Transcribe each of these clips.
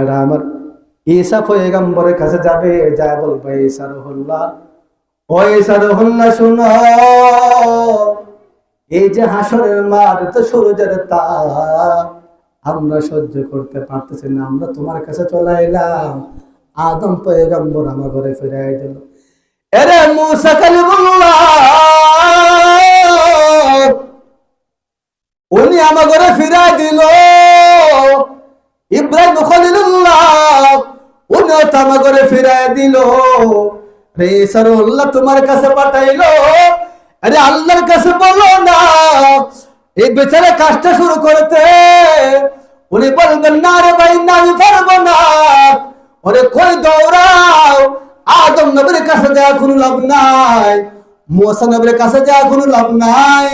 ভাইরা আমার, ঈসা পয়গম্বরের কাছে যাবে, যা বলবে ঈসা রুহুল্লাহ, ও ঈসা রুহুল্লাহ শুনো, এই যে হাসরের মাঠ, তো সূর্যের তাপ আমরা সহ্য করতে পারতেছি না, আমরা তোমার কাছে চলে এলাম। আদম পয়গম্বর আমার ঘরে ফিরাই দিল। এরে মুসা কালিমুল্লাহ, উনি আমার ঘরে ফিরাই দিল। ইব্রাহিম খলিলুল্লাহ, উনিও তো আমার ঘরে ফিরাই দিল। রে ঈসা রুহুল্লাহ তোমার কাছে পাঠাইলো। আরে আল্লাহর কাছে বলো না এই বেচারা কাজটা শুরু করতে। উনি বলবেন না রে ভাই, না আমি পারবো না। ওরে কই দৌড়াও, আদম নবীর কাছে যাওয়া কোনো লাভ নাই, মুসা নবীর কাছে যাওয়া কোনো লাভ নাই,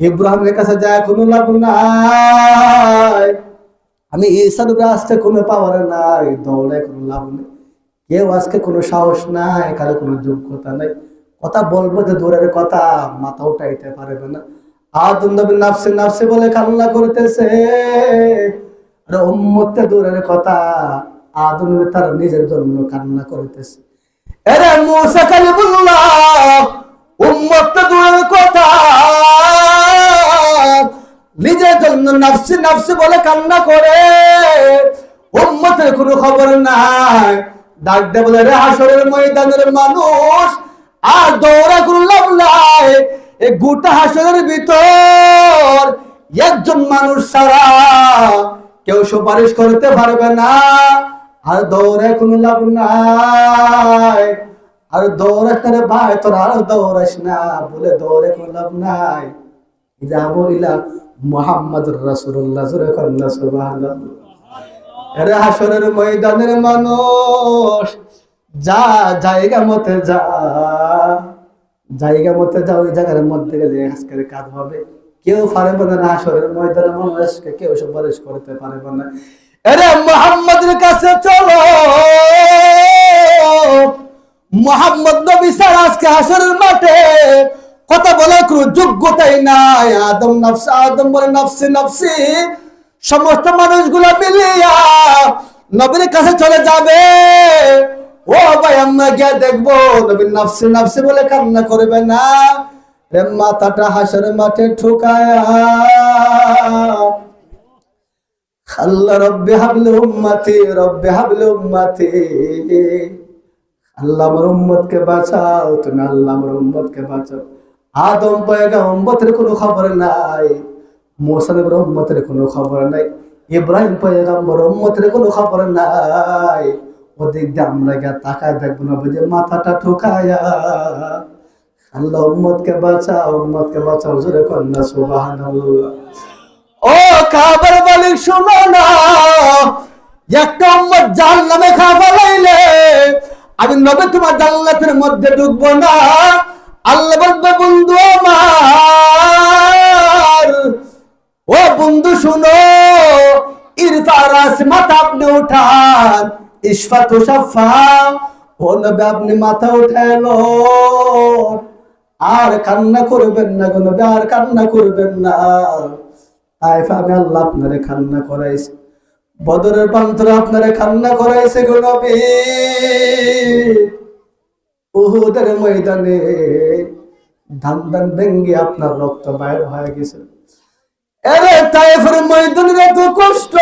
ইব্রাহিমের কাছে যাওয়া কোনো লাভ নাই, আমি ঈসা নবীর আসতে কোনো পাওয়ার নাই, দৌড়ায় কোনো লাভ নেই। কেউ আজকে কোনো সাহস নাই, কারো কোনো যোগ্যতা নাই, কথা বলবো যে দূরের কথা, মাথা উঠাইতে পারবে না। আদম নবী নাফসে নাফসে বলে কান্না করতেছে, আর উম্মতে দূরের কথা, আদম নবী তার নিজের জন্য কান্না করতেছে। এরে মুসা কালিমুল্লাহ, উম্মতে দূরের কথা, নিজের জন্য নাফসে নাফসে বলে কান্না করে, উম্মতের কোনো খবর নাই। ডাক দে বলে, রে হাসরের ময়দানের মানুষ, আর দৌড়া কোনো লাভ নাই। এই গোটা হাসরের ভিতর একজন মানুষ ছাড়া কেউ সুপারিশ করতে পারবে না, আর দৌড়ে কোনো লাভ নাই। আর দৌড়াস না রে ভাই, তোরা আর দৌড়াস না, বলে দৌড়ে কোনো লাভ নাই। যাবো ইলা মুহাম্মাদুর রাসূলুল্লাহ, জোরে কন্না সুবহানাল্লাহ। এরে হাসরের ময়দানের মানুষ, যা জায়গা মতে যা, জায়গা মতে যা, ওই জায়গার মধ্যে গেলে আজকের কাজ হবে। কেউ পারবে না হাসরের ময়দানে মানুষকে কেউ সুপারিশ করতে পারবে না। এরে মুহাম্মাদের কাছে চলো, মুহাম্মদ নবী ছাড়া আজকে হাসরের মাঠে কথা বলার কোনো যোগ্যতাই নাই। আদম নফসে, আদম বলে নফসি নফসি, সমস্ত মানুষগুলো মিলিয়া নবীর কাছে চলে যাবে। ও ভাই, আমরা গিয়ে দেখবো নবীর নফসি নফসি বলে কান্না করবে না, রে মাথাটা হাসরের মাঠে ঠুকায়া, আল্লাহ রব্বি হাবলি উম্মতি, রব্বি হাবলি উম্মতি, আল্লাহ আমার উম্মতকে বাঁচাও, তুমি আল্লাহ আমার উম্মতকে বাঁচাও। আদম পয়গম্বরের কোনো খবর নাই, মুসা নবীর উম্মতের কোনো খবর নাই, ইব্রাহিম পয়গম্বর উম্মতের কোনো খবর নাই। ওদিক দিয়ে আমরা গিয়ে তাকায় দেখবো না, বুঝে মাথাটা ঠুকায়া, আল্লাহ উম্মতকে বাঁচাও, উম্মতকে বাঁচাও, জোরে কন্না সুবহানাল্লাহ। ও কাবার মালিক শোনো না, একটা উম্মত জাহান্নামে খাবার লাইলে আমি নবী তোমার জান্নাতের মধ্যে ঢুকবো না। আল্লাহ বলবে, বন্ধু আমার, ও বন্ধু শুনো, ইরফা রাস, মাথা আপনি উঠান, ইশফা তুশাফা, ও নবী আপনি মাথা উঠালো, আর কান্না করবেন না গো নবী, আর কান্না করবেন না। তাইফা আমি আল্লাহ আপনারে কান্না করাইছি, বদরের প্রান্তরে আপনারে কান্না করাইছে গো নবী, উহুদের ময়দানে ধান ধান ভেঙ্গে আপনার রক্ত বাইর হয়ে গেছে। এরে তাইফের ময়দানের এত কষ্ট,